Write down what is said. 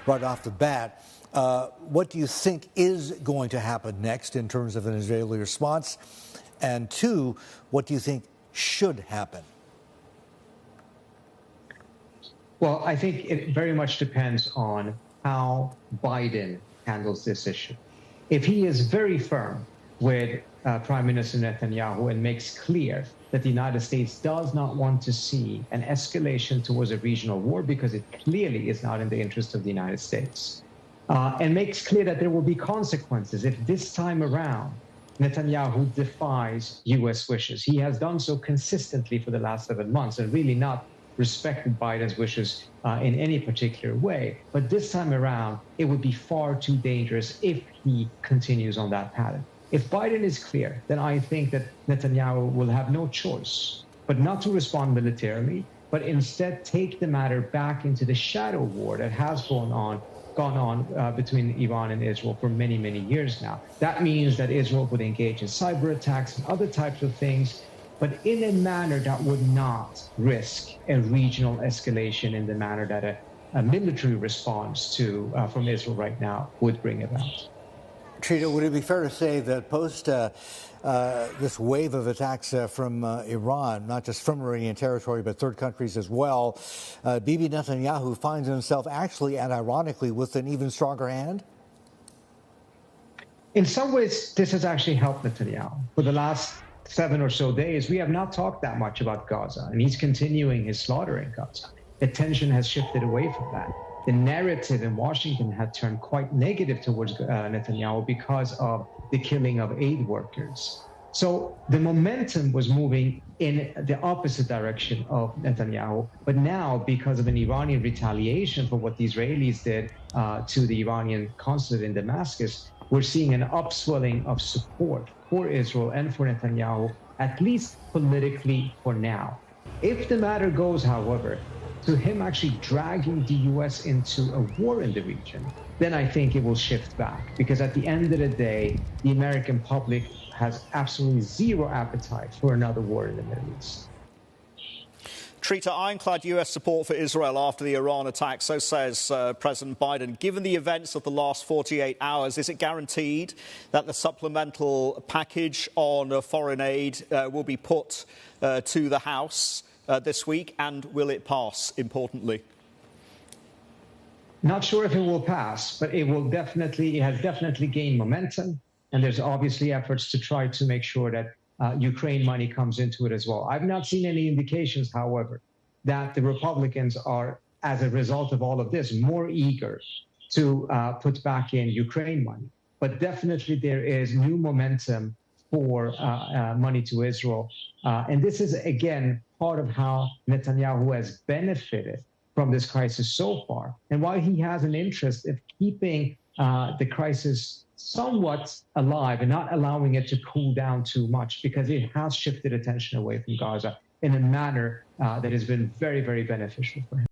right off the bat. What do you think is going to happen next in terms of an Israeli response? And two, what do you think should happen? Well, I think it very much depends on how Biden handles this issue. If he is very firm with Prime Minister Netanyahu and makes clear that the United States does not want to see an escalation towards a regional war because it clearly is not in the interest of the United States, and makes clear that there will be consequences if this time around Netanyahu defies U.S. wishes. He has done so consistently for the last 7 months and really not respected Biden's wishes in any particular way. But this time around, it would be far too dangerous if he continues on that pattern. If Biden is clear, then I think that Netanyahu will have no choice but not to respond militarily, but instead take the matter back into the shadow war that has gone on between Iran and Israel for many, many years now. That means that Israel would engage in cyber attacks and other types of things, but in a manner that would not risk a regional escalation in the manner that a military response to from Israel right now would bring about. Trita, would it be fair to say that post this wave of attacks from Iran, not just from Iranian territory, but third countries as well, Bibi Netanyahu finds himself actually and ironically with an even stronger hand? In some ways, this has actually helped Netanyahu. For the last 7 or so days, we have not talked that much about Gaza, and he's continuing his slaughter in Gaza. The tension has shifted away from that. The narrative in Washington had turned quite negative towards Netanyahu because of the killing of aid workers. So the momentum was moving in the opposite direction of Netanyahu. But now, because of an Iranian retaliation for what the Israelis did to the Iranian consulate in Damascus, we're seeing an upswelling of support for Israel and for Netanyahu, at least politically for now. If the matter goes, however, to him actually dragging the U.S. into a war in the region, then I think it will shift back. Because at the end of the day, the American public has absolutely zero appetite for another war in the Middle East. Trita, ironclad US support for Israel after the Iran attack, so says President Biden. Given the events of the last 48 hours, is it guaranteed that the supplemental package on foreign aid will be put to the House this week, and will it pass, importantly? Not sure if it will pass, but it has definitely gained momentum, and there's obviously efforts to try to make sure that Ukraine money comes into it as well. I've not seen any indications, however, that the Republicans are, as a result of all of this, more eager to put back in Ukraine money. But definitely there is new momentum for money to Israel. And this is, again, part of how Netanyahu has benefited from this crisis so far, and why he has an interest in keeping the crisis somewhat alive and not allowing it to cool down too much, because it has shifted attention away from Gaza in a manner that has been very, very beneficial for him.